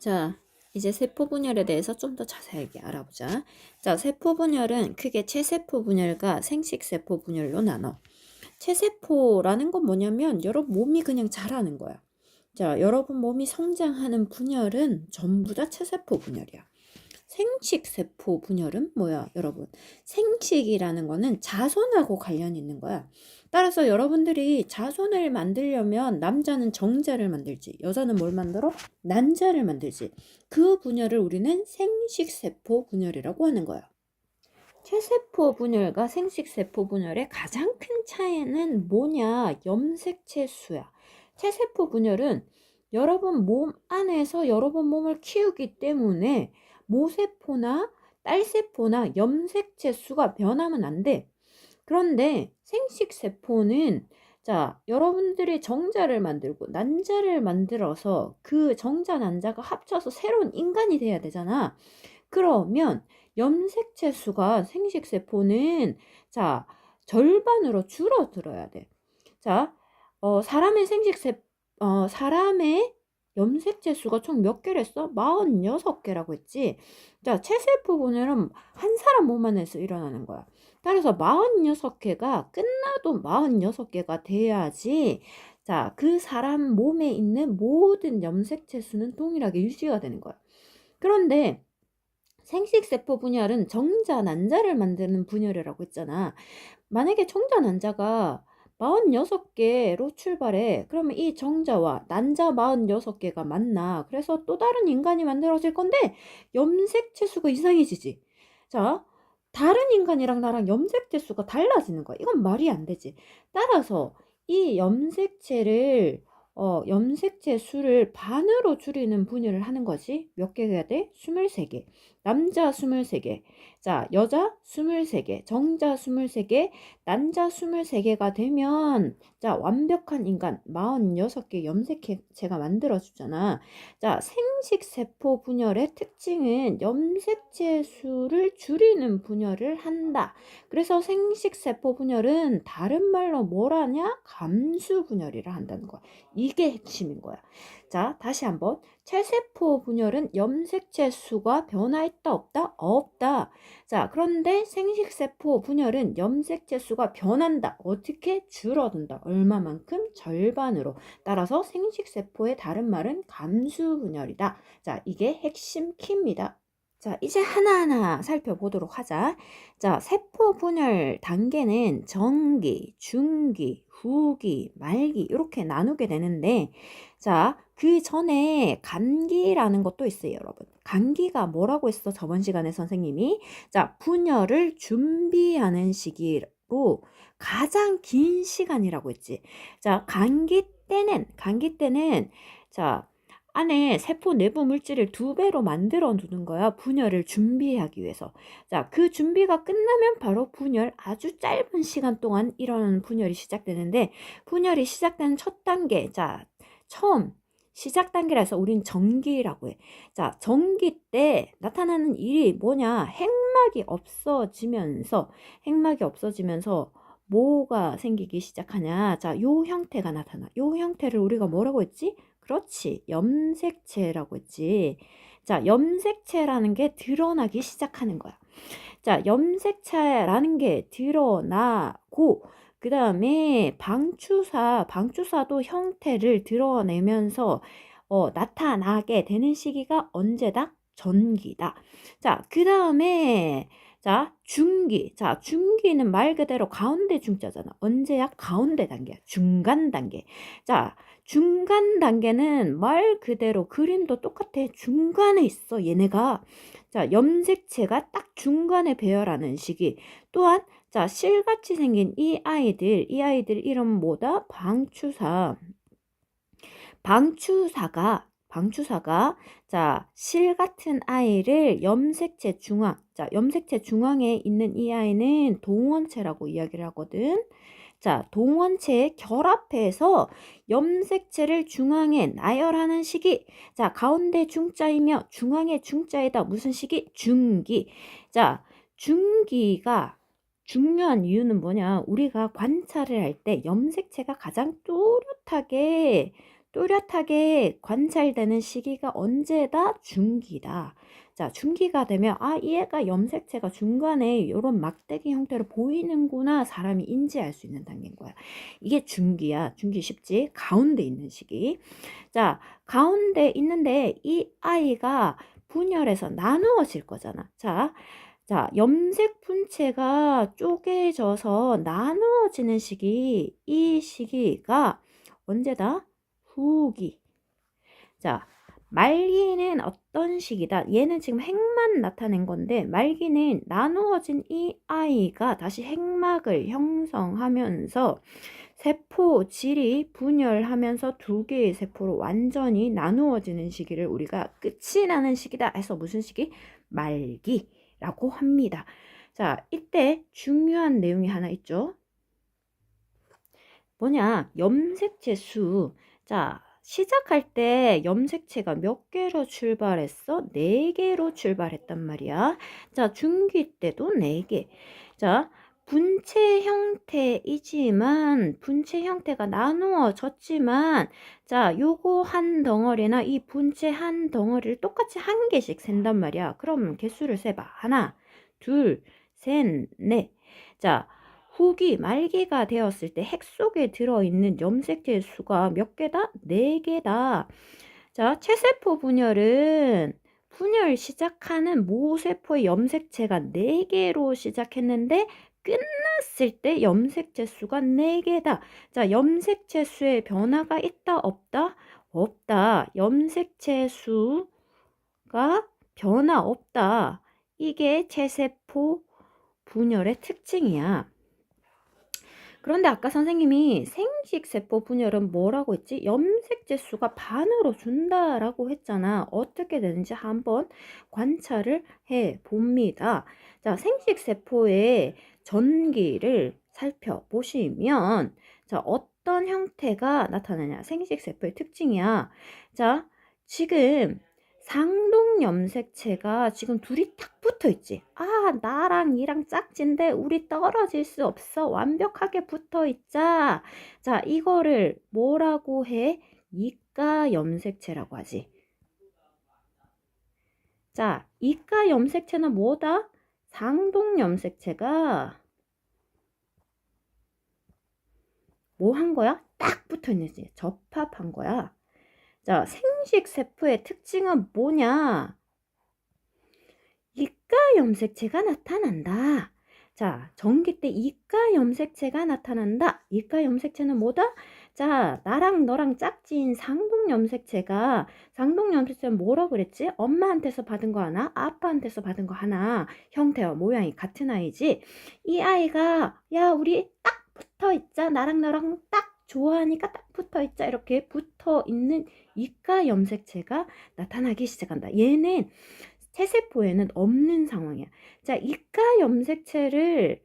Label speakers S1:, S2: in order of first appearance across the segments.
S1: 자, 이제 세포 분열에 대해서 좀 더 자세하게 알아보자. 자, 세포 분열은 크게 체세포 분열과 생식세포 분열로 나눠. 체세포라는 건 뭐냐면 여러분 몸이 그냥 자라는 거야. 자, 여러분 몸이 성장하는 분열은 전부 다 체세포 분열이야. 생식세포 분열은 뭐야, 여러분? 생식이라는 거는 자손하고 관련이 있는 거야. 따라서 여러분들이 자손을 만들려면 남자는 정자를 만들지, 여자는 뭘 만들어? 난자를 만들지. 그 분열을 우리는 생식세포 분열이라고 하는 거야. 체세포 분열과 생식세포 분열의 가장 큰 차이는 뭐냐? 염색체 수야. 체세포 분열은 여러분 몸 안에서 여러분 몸을 키우기 때문에 모세포나 딸세포나 염색체 수가 변하면 안 돼. 그런데 생식세포는 여러분들이 정자를 만들고 난자를 만들어서 그 정자 난자가 합쳐서 새로운 인간이 돼야 되잖아. 그러면 염색체 수가 생식세포는 절반으로 줄어들어야 돼. 사람의 사람의 염색체 수가 총 몇 개랬어? 46개라고 했지. 체세포 분열은 한 사람 몸 안에서 일어나는 거야. 따라서 46개가 끝나도 46개가 돼야지 그 사람 몸에 있는 모든 염색체 수는 동일하게 유지가 되는 거야. 그런데 생식세포 분열은 정자, 난자를 만드는 분열이라고 했잖아. 만약에 정자, 난자가 46개로 출발해. 그러면 이 정자와 난자 46개가 만나. 그래서 또 다른 인간이 만들어질 건데 염색체 수가 이상해지지. 다른 인간이랑 나랑 염색체 수가 달라지는 거야. 이건 말이 안 되지. 따라서 이 염색체 수를 반으로 줄이는 분열을 하는 거지. 몇 개 해야 돼? 23개. 남자 23개. 여자 23개. 정자 23개. 난자 23개가 되면 완벽한 인간 46개 염색체가 만들어주잖아. 생식세포 분열의 특징은 염색체 수를 줄이는 분열을 한다. 그래서 생식세포 분열은 다른 말로 뭐라냐? 감수 분열이라 한다는 거야. 이게 핵심인 거야. 다시 한번. 체세포 분열은 염색체 수가 변화했다, 없다? 없다. 그런데 생식세포 분열은 염색체 수가 변한다. 어떻게? 줄어든다. 얼마만큼? 절반으로. 따라서 생식세포의 다른 말은 감수 분열이다. 이게 핵심 키입니다. 이제 하나하나 살펴보도록 하자. 세포 분열 단계는 정기, 중기, 후기, 말기 이렇게 나누게 되는데 그 전에 간기라는 것도 있어요, 여러분. 간기가 뭐라고 했어? 저번 시간에 선생님이 분열을 준비하는 시기로 가장 긴 시간이라고 했지. 간기 때는 안에 세포 내부 물질을 2배로 만들어 두는 거야. 분열을 준비하기 위해서. 그 준비가 끝나면 바로 분열, 아주 짧은 시간 동안 일어나는 분열이 시작되는데, 분열이 시작되는 첫 단계, 처음 시작 단계라서 우린 정기라고 해. 정기 때 나타나는 일이 뭐냐? 핵막이 없어지면서 뭐가 생기기 시작하냐? 요 형태가 나타나. 요 형태를 우리가 뭐라고 했지? 그렇지. 염색체라고 했지. 염색체라는 게 드러나기 시작하는 거야. 염색체라는 게 드러나고 그 다음에 방추사도 형태를 드러내면서 나타나게 되는 시기가 언제다? 전기다. 그 다음에 중기. 중기는 말 그대로 가운데 중자잖아. 언제야? 가운데 단계야. 중간 단계. 중간 단계는 말 그대로 그림도 똑같아. 중간에 있어, 얘네가. 염색체가 딱 중간에 배열하는 시기. 또한 실같이 생긴 이 아이들 이름 뭐다? 방추사가 실 같은 아이를 염색체 중앙에 있는 이 아이는 동원체라고 이야기를 하거든. 동원체의 결합해서 염색체를 중앙에 나열하는 시기. 가운데 중자이며 중앙에 중자에다 무슨 시기? 중기. 중기가 중요한 이유는 뭐냐? 우리가 관찰을 할 때 염색체가 가장 또렷하게 뚜렷하게 관찰되는 시기가 언제다? 중기다. 자, 중기가 되면 얘가 염색체가 중간에 이런 막대기 형태로 보이는구나 사람이 인지할 수 있는 단계인 거야. 이게 중기야. 중기 쉽지? 가운데 있는 시기. 자, 가운데 있는데 이 아이가 분열해서 나누어질 거잖아. 자, 염색 분체가 쪼개져서 나누어지는 시기, 이 시기가 언제다? 후기. 자, 말기는 어떤 시기다? 얘는 지금 핵만 나타낸 건데 말기는 나누어진 이 아이가 다시 핵막을 형성하면서 세포 질이 분열하면서 두 개의 세포로 완전히 나누어지는 시기를 우리가 끝이 나는 시기다 해서 무슨 시기? 말기라고 합니다. 자, 이때 중요한 내용이 하나 있죠. 뭐냐? 염색체 수. 자, 시작할 때 염색체가 몇 개로 출발했어? 4개로 출발했단 말이야. 자, 중기 때도 4개. 자, 분체 형태이지만 분체 형태가 나누어졌지만 자, 요거 한 덩어리나 이 분체 한 덩어리를 똑같이 한 개씩 센단 말이야. 그럼 개수를 세봐. 하나, 둘, 셋, 넷. 자, 후기, 말기가 되었을 때 핵 속에 들어있는 염색체 수가 몇 개다? 4개다. 자, 체세포 분열은 분열 시작하는 모세포의 염색체가 4개로 시작했는데 끝났을 때 염색체 수가 4개다. 자, 염색체 수의 변화가 있다, 없다? 없다. 염색체 수가 변화 없다. 이게 체세포 분열의 특징이야. 그런데 아까 선생님이 생식세포 분열은 뭐라고 했지? 염색체 수가 반으로 준다라고 했잖아. 어떻게 되는지 한번 관찰을 해 봅니다. 자, 생식세포의 전기를 살펴보시면 자, 어떤 형태가 나타나냐? 생식세포의 특징이야. 자, 지금 상동 염색체가 지금 둘이 탁 붙어 있지. 나랑 이랑 짝진데 우리 떨어질 수 없어. 완벽하게 붙어 있자. 자, 이거를 뭐라고 해? 이가 염색체라고 하지. 자, 이가 염색체는 뭐다? 상동 염색체가 뭐 한 거야? 딱 붙어 있는지 접합한 거야. 자, 생식세포의 특징은 뭐냐? 이가 염색체가 나타난다. 자, 전기 때 이가 염색체가 나타난다. 이가 염색체는 뭐다? 자, 나랑 너랑 짝지인 상동 염색체가 상동 염색체는 뭐라 그랬지? 엄마한테서 받은 거 하나, 아빠한테서 받은 거 하나. 형태와 모양이 같은 아이지. 이 아이가 야, 우리 딱 붙어 있자. 나랑 너랑 딱 좋아하니까 딱 붙어 있자. 이렇게 붙어 있는 이가 염색체가 나타나기 시작한다. 얘는 체세포에는 없는 상황이야. 자, 이가 염색체를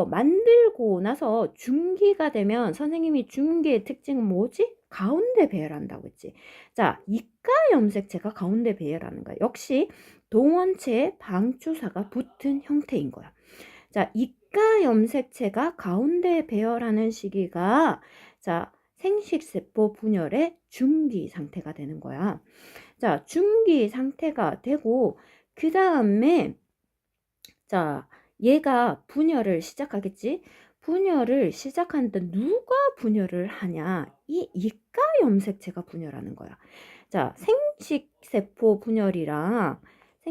S1: 만들고 나서 중기가 되면 선생님이 중기의 특징은 뭐지? 가운데 배열한다고 했지. 자, 이가 염색체가 가운데 배열하는 거야. 역시 동원체에 방주사가 붙은 형태인 거야. 자, 이가 염색체가 가운데 배열하는 시기가 자, 생식세포 분열의 중기 상태가 되는 거야. 자, 중기 상태가 되고 그 다음에 자, 얘가 분열을 시작하겠지? 분열을 시작하는데 누가 분열을 하냐? 이 이가 염색체가 분열하는 거야. 자, 생식세포 분열이랑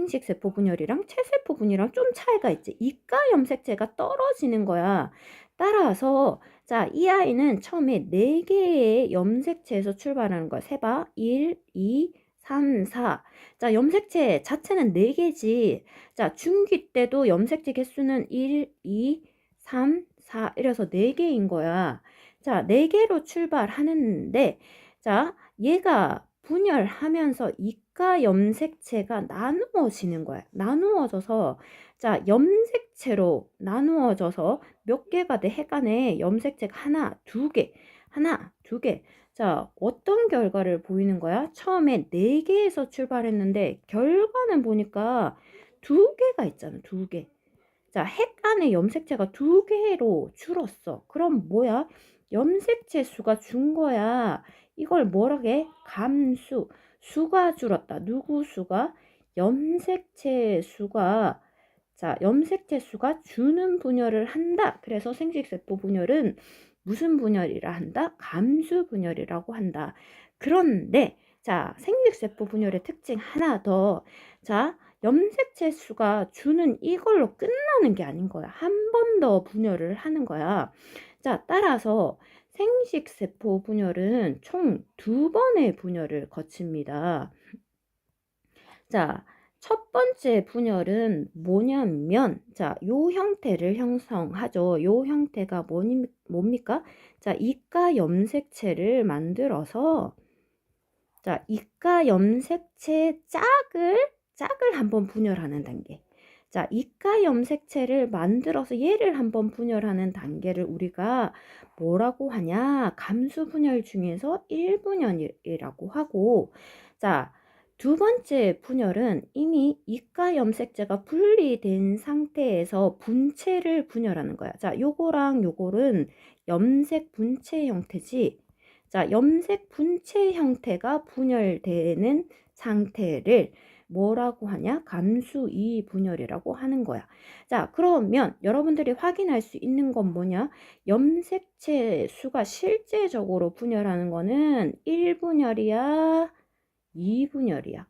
S1: 체세포 분열이랑 좀 차이가 있지. 이가 염색체가 떨어지는 거야. 따라서 자, 이 아이는 처음에 4개의 염색체에서 출발하는 거야. 세봐. 1, 2, 3, 4. 자, 염색체 자체는 4개지. 자, 중기 때도 염색체 개수는 1, 2, 3, 4 이래서 4개인 거야. 자, 4개로 출발하는데 자, 얘가 분열하면서 이가 염색체가 나누어지는 거야. 나누어져서 자, 염색체로 나누어져서 몇 개가 돼? 해간에 염색체가 하나, 두 개. 자, 어떤 결과를 보이는 거야? 처음에 4개에서 출발했는데 결과는 보니까 2개가 있잖아. 2개. 자, 핵 안에 염색체가 2개로 줄었어. 그럼 뭐야? 염색체 수가 준 거야. 이걸 뭐라게? 감수. 수가 줄었다. 누구 수가? 염색체 수가. 자, 염색체 수가 주는 분열을 한다. 그래서 생식세포 분열은 무슨 분열이라 한다? 감수 분열이라고 한다. 그런데 자, 생식세포 분열의 특징 하나 더. 자, 염색체 수가 주는 이걸로 끝나는 게 아닌 거야. 한 번 더 분열을 하는 거야. 자, 따라서 생식세포 분열은 총 2번의 분열을 거칩니다. 자, 첫 번째 분열은 뭐냐면, 자, 요 형태를 형성하죠. 요 형태가 뭡니까? 자, 이가 염색체를 만들어서, 자, 이가 염색체 짝을 한번 분열하는 단계. 자, 이가 염색체를 만들어서 얘를 한번 분열하는 단계를 우리가 뭐라고 하냐? 감수 분열 중에서 1분열이라고 하고, 자, 두 번째 분열은 이미 이가 염색체가 분리된 상태에서 분체를 분열하는 거야. 자, 요거랑 요거는 염색 분체 형태지. 자, 염색 분체 형태가 분열되는 상태를 뭐라고 하냐? 감수 이 분열이라고 하는 거야. 자, 그러면 여러분들이 확인할 수 있는 건 뭐냐? 염색체 수가 실제적으로 분열하는 거는 1분열이야, 2분열이야.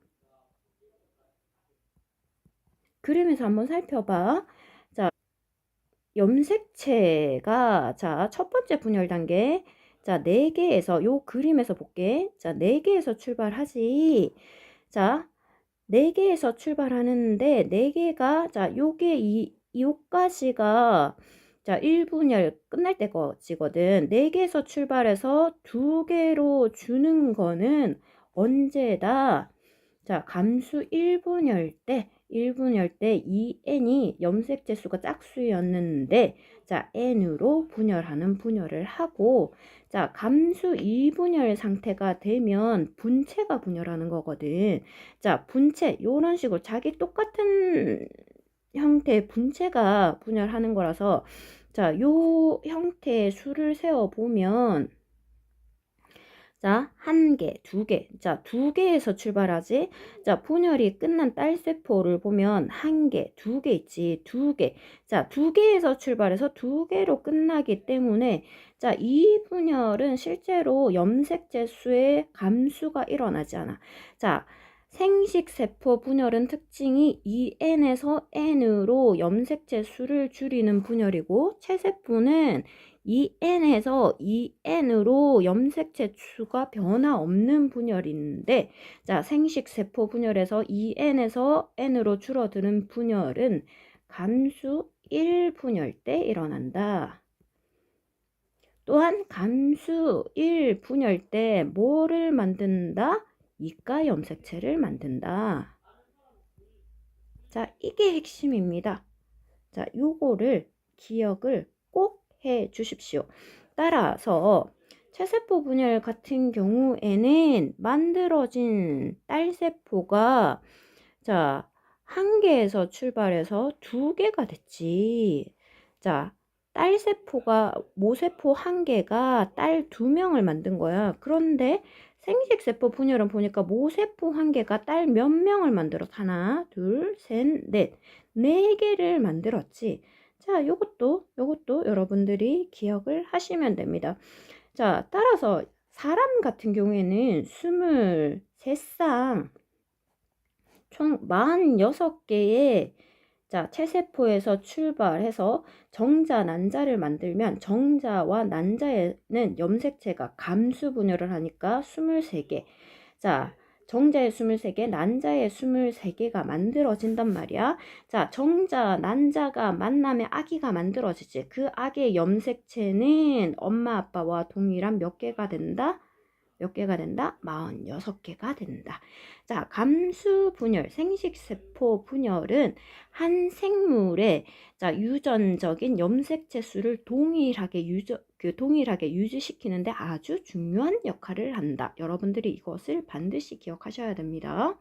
S1: 그림에서 한번 살펴봐. 자, 염색체가 자, 첫 번째 분열 단계. 자, 4개에서 요 그림에서 볼게. 자, 4개에서 출발하지. 자, 4개에서 출발하는데 4개가 자, 요까지가 자, 1분열 끝날 때까지거든. 4개에서 출발해서 2개로 주는 거는 언제다? 자, 감수 1분열 때 2n이 염색체 수가 짝수였는데 자, n으로 분열하는 분열을 하고 자, 감수 2분열 상태가 되면 분체가 분열하는 거거든. 자, 분체 요런 식으로 자기 똑같은 형태의 분체가 분열하는 거라서 자, 요 형태의 수를 세워 보면 자, 1개, 2개. 자, 2개에서 출발하지. 자, 분열이 끝난 딸세포를 보면 1개, 2개 있지. 2개. 자, 2개에서 출발해서 2개로 끝나기 때문에 자, 이 분열은 실제로 염색체 수의 감수가 일어나지 않아. 자, 생식세포 분열은 특징이 2n에서 n으로 염색체 수를 줄이는 분열이고 체세포는 2n에서 2n으로 염색체 수가 변화 없는 분열인데 자, 생식세포 분열에서 2n에서 n으로 줄어드는 분열은 감수 1분열 때 일어난다. 또한 감수 1분열 때 뭐를 만든다? 이가 염색체를 만든다. 자, 이게 핵심입니다. 자, 요거를 기억을 꼭 해 주십시오. 따라서 체세포 분열 같은 경우에는 만들어진 딸세포가 자, 1개에서 출발해서 2개가 됐지. 자, 딸세포가 모세포 1개가 딸 2명을 만든 거야. 그런데 생식세포 분열은 보니까 모세포 1개가 딸 몇 명을 만들었어? 하나, 둘, 셋, 넷. 4개를 만들었지. 자, 요것도 여러분들이 기억을 하시면 됩니다. 자, 따라서 사람 같은 경우에는 23쌍 총 46개의 자, 체세포에서 출발해서 정자, 난자를 만들면 정자와 난자에는 염색체가 감수 분열을 하니까 23개. 자, 정자의 23개, 난자의 23개가 만들어진단 말이야. 자, 정자, 난자가 만나면 아기가 만들어지지. 그 아기의 염색체는 엄마, 아빠와 동일한 몇 개가 된다? 몇 개가 된다? 46개가 된다. 자, 감수 분열, 생식세포 분열은 한 생물의 자, 유전적인 염색체 수를 동일하게 유지시키는데 아주 중요한 역할을 한다. 여러분들이 이것을 반드시 기억하셔야 됩니다.